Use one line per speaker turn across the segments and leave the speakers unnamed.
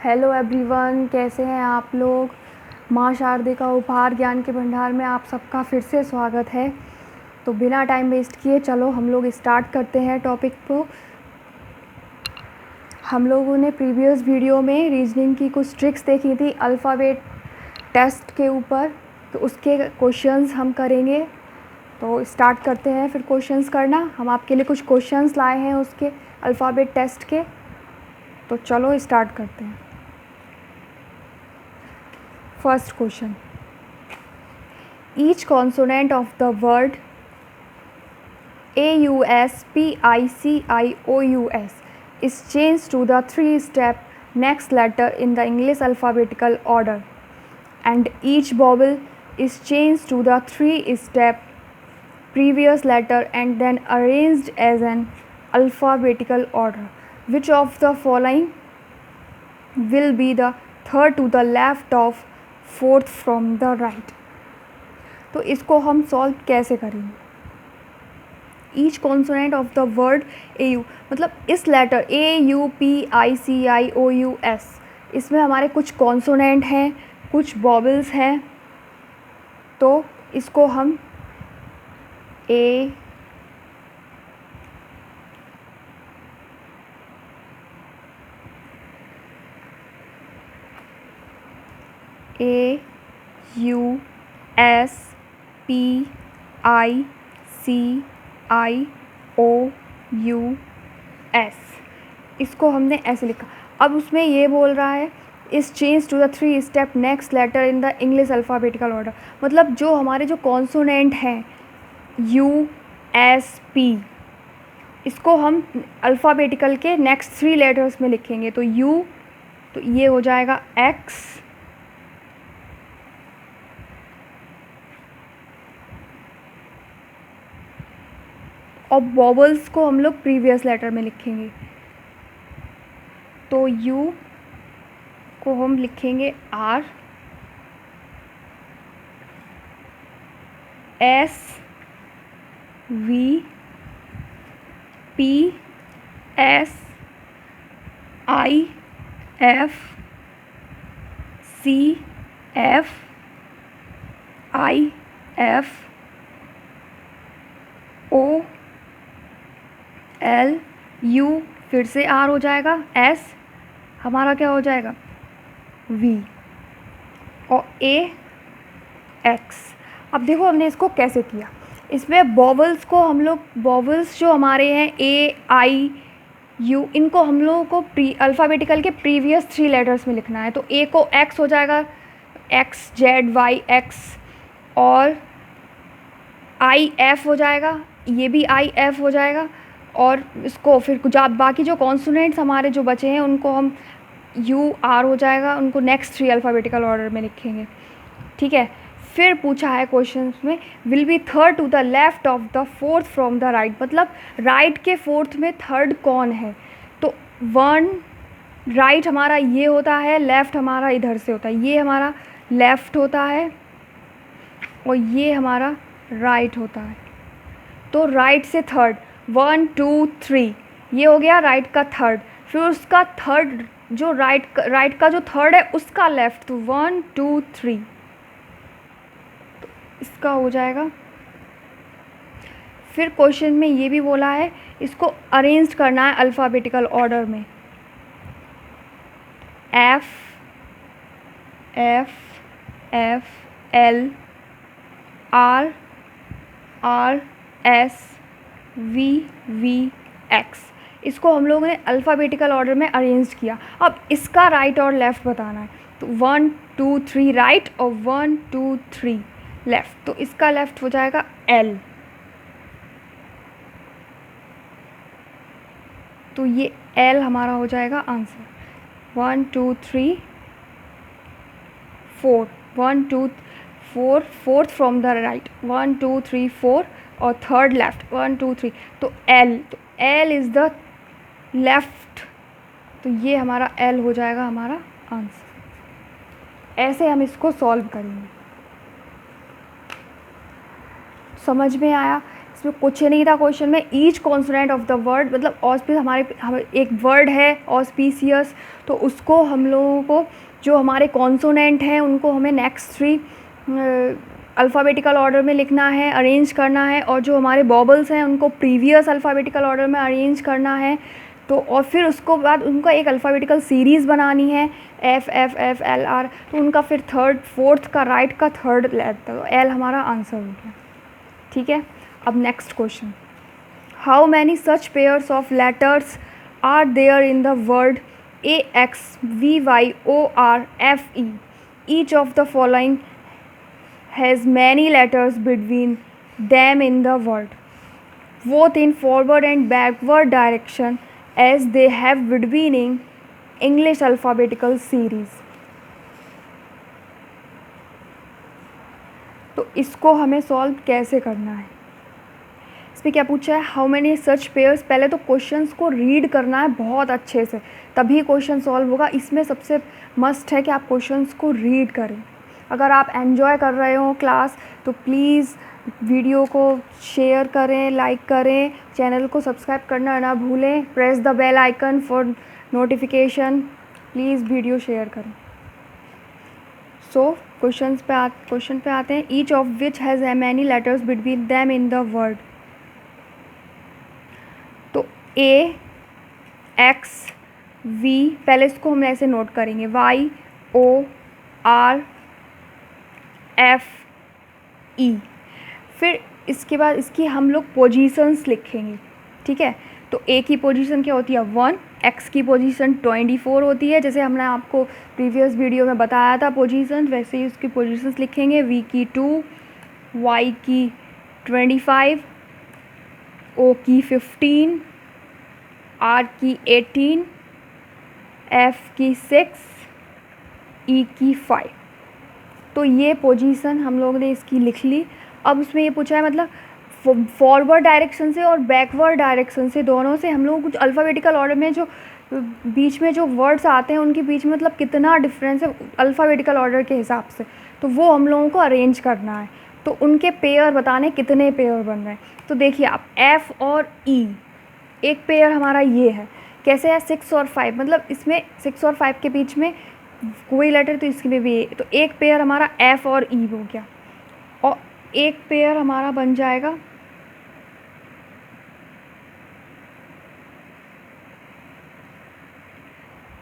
Hello everyone, कैसे हैं आप लोग। माँ शारदे का उपहार ज्ञान के भंडार में आप सबका फिर से स्वागत है। तो बिना टाइम वेस्ट किए चलो हम लोग स्टार्ट करते हैं टॉपिक को। हम लोगों ने प्रीवियस वीडियो में रीजनिंग की कुछ ट्रिक्स देखी थी अल्फ़ाबेट टेस्ट के ऊपर, तो उसके क्वेश्चंस हम करेंगे। तो स्टार्ट करते हैं फिर क्वेश्चंस करना। हम आपके लिए कुछ क्वेश्चंस लाए हैं उसके अल्फ़ाबेट टेस्ट के, तो चलो स्टार्ट करते हैं। First question. Each consonant of the word AUSPICIOUS is changed to the three-step next letter in the English alphabetical order, and each vowel is changed to the three-step previous letter and then arranged as an alphabetical order. Which of the following will be the third to the left of fourth from the right? तो इसको हम solve कैसे करेंगे? Each consonant of the word A you, मतलब इस letter AUPICIOUS, इसमें हमारे कुछ कॉन्सोनेंट हैं, कुछ वॉवल्स हैं। तो इसको हम AUSPICIOUS, इसको हमने ऐसे लिखा। अब उसमें ये बोल रहा है इस change to the three step next letter in the English alphabetical order, मतलब जो हमारे जो कॉन्सोनेंट हैं USP, इसको हम अल्फ़ाबेटिकल के नेक्स्ट थ्री लेटर्स में लिखेंगे। तो U, तो ये हो जाएगा X, और वॉवल्स को हम लोग प्रीवियस लेटर में लिखेंगे। तो U को हम लिखेंगे R, S, V, P, S, I, F, C, F, I, F, O, L, U, फिर से R हो जाएगा, S हमारा क्या हो जाएगा V, और A, X। अब देखो हमने इसको कैसे किया। इसमें वॉवल्स को हम लोग, वॉवल्स जो हमारे हैं AIU, इनको हम लोगों को अल्फ़ाबेटिकल के प्रीवियस थ्री लेटर्स में लिखना है। तो A को X हो जाएगा, XZYX, और IF हो जाएगा, ये भी IF हो जाएगा। और इसको फिर कुछ बाकी जो कॉन्सोनेंट्स हमारे जो बचे हैं उनको हम UR हो जाएगा, उनको नेक्स्ट थ्री अल्फ़ाबेटिकल ऑर्डर में लिखेंगे। ठीक है। फिर पूछा है क्वेश्चन में will be third to the left of the fourth from the right, मतलब राइट के फोर्थ में थर्ड कौन है? तो वन राइट हमारा ये होता है, लेफ़्ट हमारा इधर से होता है, ये हमारा लेफ़्ट होता है और ये हमारा राइट होता है। तो राइट से थर्ड 1 2 3, ये हो गया राइट का थर्ड। फिर उसका थर्ड जो राइट का जो थर्ड है उसका लेफ़्ट, तो 1 2 3, तो इसका हो जाएगा। फिर क्वेश्चन में ये भी बोला है इसको अरेंज करना है अल्फ़ाबेटिकल ऑर्डर में। F F F L R R S V V X, इसको हम लोगों ने अल्फ़ाबेटिकल ऑर्डर में अरेंज किया। अब इसका राइट और लेफ़्ट बताना है। तो 1 2 3 राइट और 1 2 3 लेफ़्ट, तो इसका लेफ़्ट हो जाएगा L। तो ये L हमारा हो जाएगा answer. 1 2 3 4, 1 2 4, fourth from the right, 1 2 3 4, और थर्ड लेफ्ट 1 2 3, तो L, तो L इज़ द लेफ्ट, तो ये हमारा L हो जाएगा हमारा आंसर। ऐसे हम इसको सॉल्व करेंगे। समझ में आया? ऑस्पिस कुछ नहीं था क्वेश्चन में, each consonant of the word, मतलब ऑस्पिस हमारे एक वर्ड है ऑस्पीसियस, तो उसको हम लोगों को जो हमारे कॉन्सोनेंट हैं उनको हमें नेक्स्ट 3 अल्फ़ाबेटिकल ऑर्डर में लिखना है, अरेंज करना है, और जो हमारे बॉबल्स हैं उनको प्रीवियस अल्फ़ाबेटिकल ऑर्डर में अरेंज करना है। तो और फिर उसको बाद उनका एक अल्फ़ाबेटिकल सीरीज़ बनानी है, F F F L R, तो उनका फिर थर्ड फोर्थ का राइट का थर्ड लेटर, तो एल हमारा आंसर हो गया। ठीक है, अब next question, how many such pairs of letters are there in the word A X V Y O R F E, each of the following has many letters between them in the word, both in forward and backward direction, as they have between in English alphabetical series। तो इसको हमें solve कैसे करना है, इसमें क्या पूछा है, हाउ मैनी सच पेयर्स। पहले तो क्वेश्चंस को रीड करना है बहुत अच्छे से, तभी क्वेश्चन सॉल्व होगा। इसमें सबसे मस्ट है कि आप क्वेश्चंस को रीड करें। अगर आप एंजॉय कर रहे हो क्लास तो प्लीज़ वीडियो को शेयर करें, लाइक करें, चैनल को सब्सक्राइब करना ना भूलें, press the bell icon for notification, please video share करें। सो क्वेश्चन पे आते हैं, each of which has many letters between them in the word. तो ए एक्स वी, पहले इसको हम ऐसे नोट करेंगे, Y O R F E, फिर इसके बाद इसकी हम लोग पोजीशंस लिखेंगे। ठीक है, तो ए की पोजीशन क्या होती है 1, एक्स की पोजीशन 24 होती है, जैसे हमने आपको प्रीवियस वीडियो में बताया था पोजीशन, वैसे ही उसकी पोजीशंस लिखेंगे। वी की 2, वाई की 25, ओ की 15, आर की 18, एफ की 6, ई की 5। तो ये पोजीशन हम लोगों ने इसकी लिख ली। अब उसमें ये पूछा है मतलब फॉरवर्ड डायरेक्शन से और बैकवर्ड डायरेक्शन से, दोनों से हम लोग कुछ अल्फ़ाबेटिकल ऑर्डर में जो बीच में जो वर्ड्स आते हैं उनके बीच में मतलब कितना डिफरेंस है अल्फ़ाबेटिकल ऑर्डर के हिसाब से, तो वो हम लोगों को अरेंज करना है। तो उनके पेयर बताने कितने पेयर बन रहे हैं। तो देखिए आप एफ़ और ई, एक पेयर हमारा ये है, कैसे है 6 और 5, मतलब इसमें 6 और 5 के बीच में कोई लेटर, तो इसके में भी तो एक पेयर हमारा एफ और ई हो गया, और एक पेयर हमारा बन जाएगा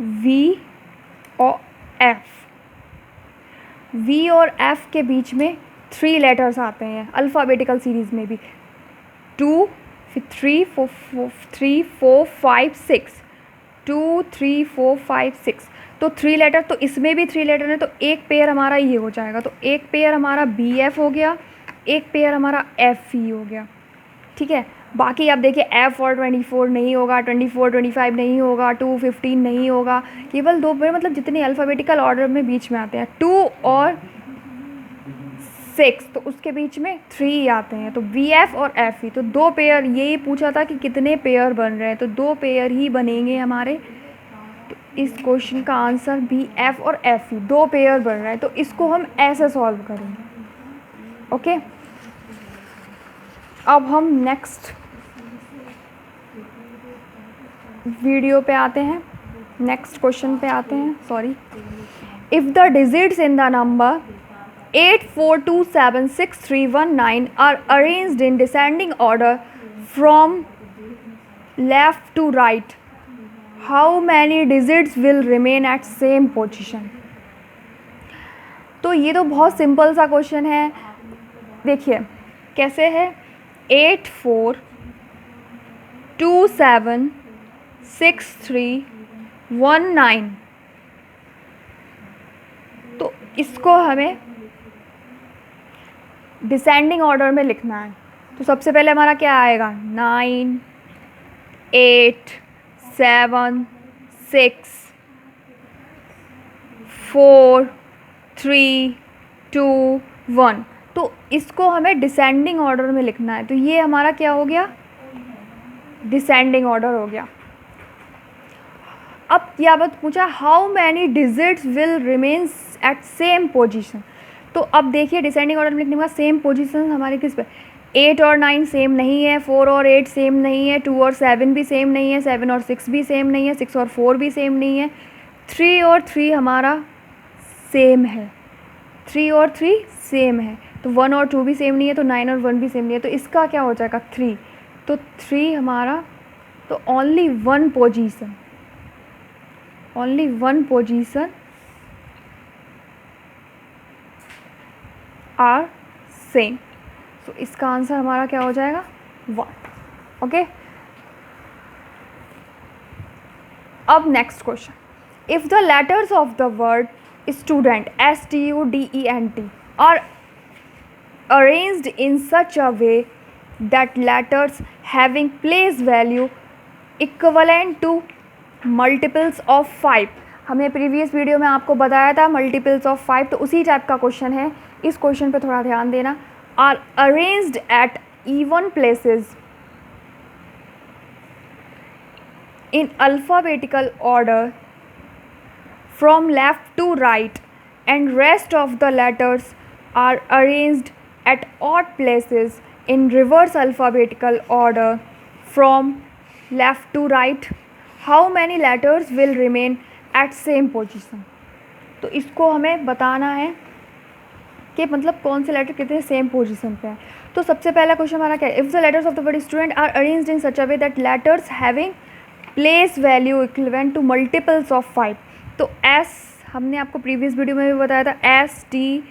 वी और एफ। वी और एफ के बीच में 3 लेटर्स आते हैं अल्फ़ाबेटिकल सीरीज़ में भी, 2 फिर 3 4 5 6, 2 3 4 5 6, तो 3 लेटर, तो इसमें भी 3 लेटर है, तो एक पेयर हमारा ये हो जाएगा। तो एक पेयर हमारा बी एफ हो गया, एक पेयर हमारा एफ ई हो गया। ठीक है, बाकी आप देखिए एफ और 24 नहीं होगा, 24 25 नहीं होगा, 2 15 नहीं होगा, केवल 2 पेयर, मतलब जितने अल्फ़ाबेटिकल ऑर्डर में बीच में आते हैं 2 और 6, तो उसके बीच में 3 आते हैं, तो बी एफ और एफ ई, तो 2 पेयर। यही पूछा था कि कितने पेयर बन रहे हैं, तो 2 पेयर ही बनेंगे हमारे। तो इस क्वेश्चन का आंसर बी एफ और एफ ई 2 पेयर बन रहे हैं, तो इसको हम ऐसे सॉल्व करेंगे। ओके, अब हम नेक्स्ट वीडियो पे आते हैं, नेक्स्ट क्वेश्चन पे आते हैं। Sorry, if the digits in the number 8 4 2 7 6 3 1 9 are arranged in descending order from left to right, how many digits will remain at same position। तो ये तो बहुत सिंपल सा क्वेश्चन है। देखिए कैसे है, 8 4 2 7 6 3 1 9, तो इसको हमें डिसेंडिंग ऑर्डर में लिखना है। तो सबसे पहले हमारा क्या आएगा, 9 8 7 6 4 3 2 1, तो इसको हमें डिसेंडिंग ऑर्डर में लिखना है। तो ये हमारा क्या हो गया, डिसेंडिंग ऑर्डर हो गया। अब क्या बात पूछा, how many digits will remains at same position. तो अब देखिए डिसेंडिंग ऑर्डर में लिखने के बाद सेम पोजीशन हमारे किस पे, 8 और 9 सेम नहीं है, 4 और 8 सेम नहीं है, 2 और 7 भी सेम नहीं है, 7 और 6 भी सेम नहीं है, 6 और 4 भी सेम नहीं है, 3 और 3 हमारा सेम है, 3 और 3 सेम है, तो 1 और 2 भी सेम नहीं है, तो 9 और 1 भी सेम नहीं है, तो इसका क्या हो जाएगा 3, तो 3 हमारा, तो only one position are same, तो इसका आंसर हमारा क्या हो जाएगा 1। ओके, अब next question, if the letters of the word student STUDENT are arranged in such a way that letters having place value equivalent to multiples of 5, हमने previous video में आपको बताया था मल्टीपल्स ऑफ 5, तो उसी टाइप का question है, इस क्वेश्चन पे थोड़ा ध्यान देना। Are arranged at even places in alphabetical order from left to right and rest of the letters are arranged at odd places in reverse alphabetical order from left to right, how many letters will remain at same position। तो इसको हमें बताना है कि मतलब कौन से letter कितने सेम पोजीशन पे हैं। तो सबसे पहला क्वेश्चन हमारा क्या है, if the letters of the word student are arranged in such a way that letters having place value equivalent to multiples of 5, तो एस हमने आपको प्रीवियस वीडियो में भी बताया था, STUDENT,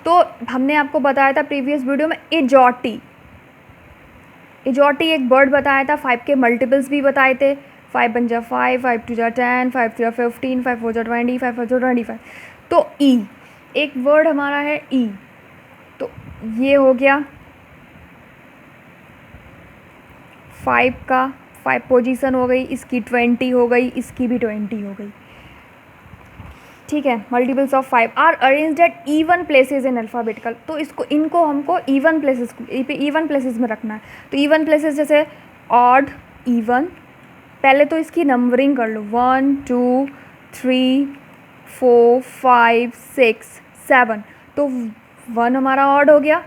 तो हमने आपको बताया था प्रीवियस वीडियो में इजॉटी एक वर्ड बताया था, 5 के मल्टीपल्स भी बताए थे, 5 बन जा 5, 5 2 जा 10, 5 3 जा 15, 5 4 जा 20, 5 5 जा 25, तो ई एक वर्ड हमारा है ई, तो ये हो गया 5 का 5 पोजीशन हो गई, इसकी 20 हो गई, इसकी भी 20 हो गई, ठीक है। Multiples of 5 are arranged at even places in alphabetical, तो इनको हमको इवन प्लेसेस में रखना है, तो इवन प्लेसेस जैसे ऑड इवन, पहले तो इसकी नंबरिंग कर लो 1 2 3 4 5 6 7, तो 1 हमारा ऑड हो गया,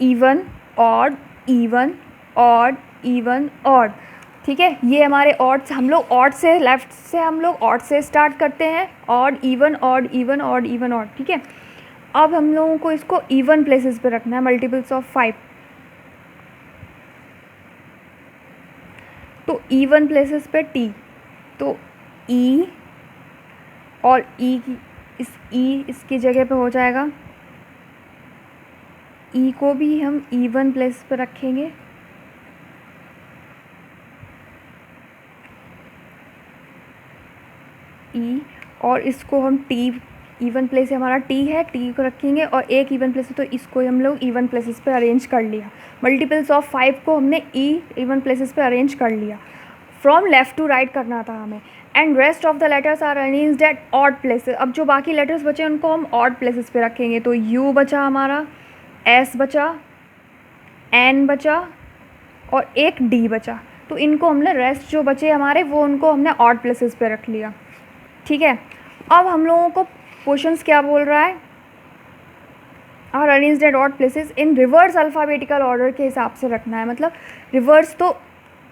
even odd even odd even odd, ठीक है। ये हमारे ऑड, हम लोग ऑड से लेफ्ट से हम लोग ऑड से स्टार्ट करते हैं, odd even odd even odd even odd, ठीक है। अब हम लोगों को इसको इवन प्लेसेस पे रखना है, मल्टीपल्स ऑफ 5, तो इवन प्लेसेस पे टी, तो ई और ई की इसकी जगह पे हो जाएगा, ई को भी हम इवन प्लेस पे रखेंगे, ई, और इसको हम टी, इवन प्लेस हमारा टी है, टी को रखेंगे, और एक इवन प्लेस है तो इसको हम लोग इवन प्लेसेस पे अरेंज कर लिया। मल्टीपल्स ऑफ 5 को हमने ई इवन प्लेसेस पे अरेंज कर लिया, फ्रॉम लेफ़्ट टू राइट करना था हमें, and rest of the letters are arranged at odd places. अब जो बाकी लेटर्स बचे उनको हम ऑड प्लेसेस पे रखेंगे, तो यू बचा हमारा, एस बचा, एन बचा और एक डी बचा, तो इनको हमने रेस्ट जो बचे हमारे वो उनको हमने ऑड प्लेसेस पे रख लिया, ठीक है। अब हम लोगों को क्वेश्चंस क्या बोल रहा है, are arranged at odd places in reverse alphabetical order के हिसाब से रखना है, मतलब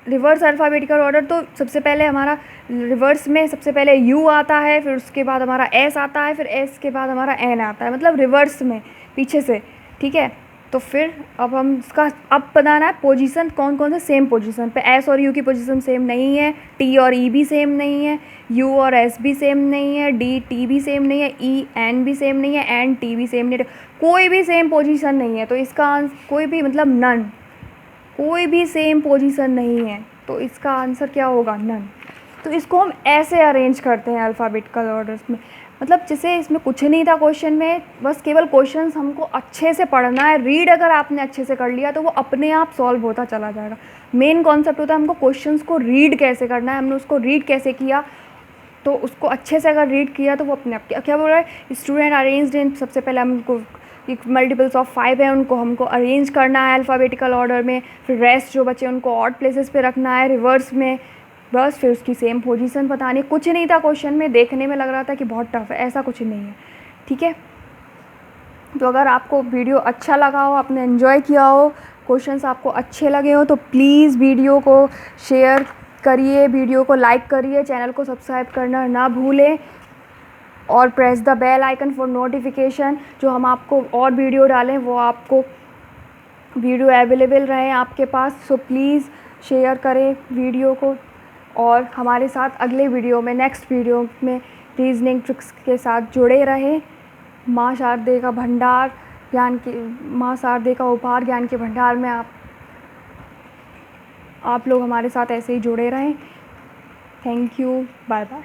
रिवर्स अल्फ़ाबेटिकल ऑर्डर, तो सबसे पहले हमारा रिवर्स में सबसे पहले यू आता है, फिर उसके बाद हमारा एस आता है, फिर एस के बाद हमारा एन आता है, मतलब रिवर्स में पीछे से, ठीक है। तो फिर अब हम इसका अब बताना है पोजीशन कौन कौन से सेम पोजीशन पे, एस और यू की पोजीशन सेम नहीं है, टी और ई भी सेम नहीं है, यू और एस भी सेम नहीं है, डी टी भी सेम नहीं है, ई एन भी सेम नहीं है, एन टी भी सेम नहीं है, कोई भी सेम पोजीशन नहीं है, तो इसका कोई भी मतलब नन, कोई भी सेम पोजीशन नहीं है, तो इसका आंसर क्या होगा नन। तो इसको हम ऐसे अरेंज करते हैं अल्फ़ाबेटिकल ऑर्डर्स में, मतलब जैसे इसमें कुछ नहीं था क्वेश्चन में, बस केवल क्वेश्चंस हमको अच्छे से पढ़ना है, रीड अगर आपने अच्छे से कर लिया तो वो अपने आप सॉल्व होता चला जाएगा। मेन कॉन्सेप्ट होता है हमको क्वेश्चंस को रीड कैसे करना है, हमने उसको रीड कैसे किया, तो उसको अच्छे से अगर रीड किया तो वो अपने आप क्या बोल रहा है, स्टूडेंट अरेंज्ड इन, सबसे पहले हमको मल्टीपल्स ऑफ 5 है उनको हमको अरेंज करना है अल्फ़ाबेटिकल ऑर्डर में, फिर रेस्ट जो बचे उनको ऑड प्लेसेस पे रखना है रिवर्स में, बस फिर उसकी सेम पोजीशन बतानी, कुछ नहीं था क्वेश्चन में, देखने में लग रहा था कि बहुत टफ है, ऐसा कुछ नहीं है, ठीक है। तो अगर आपको वीडियो अच्छा लगा हो, आपने एंजॉय किया हो, क्वेश्चंस आपको अच्छे लगे हो, तो प्लीज़ वीडियो को शेयर करिए, वीडियो को लाइक करिए, चैनल को सब्सक्राइब करना ना भूलें और press the bell icon for notification. जो हम आपको और वीडियो डालें वो आपको वीडियो अवेलेबल रहे आपके पास। सो प्लीज़ शेयर करें वीडियो को और हमारे साथ अगले वीडियो में, नेक्स्ट वीडियो में रीजनिंग ट्रिक्स के साथ जुड़े रहें। माँ शारदे का भंडार ज्ञान के, माँ शारदे का उपहार ज्ञान के भंडार में आप लोग हमारे साथ ऐसे ही जुड़े रहें। Thank you, bye bye.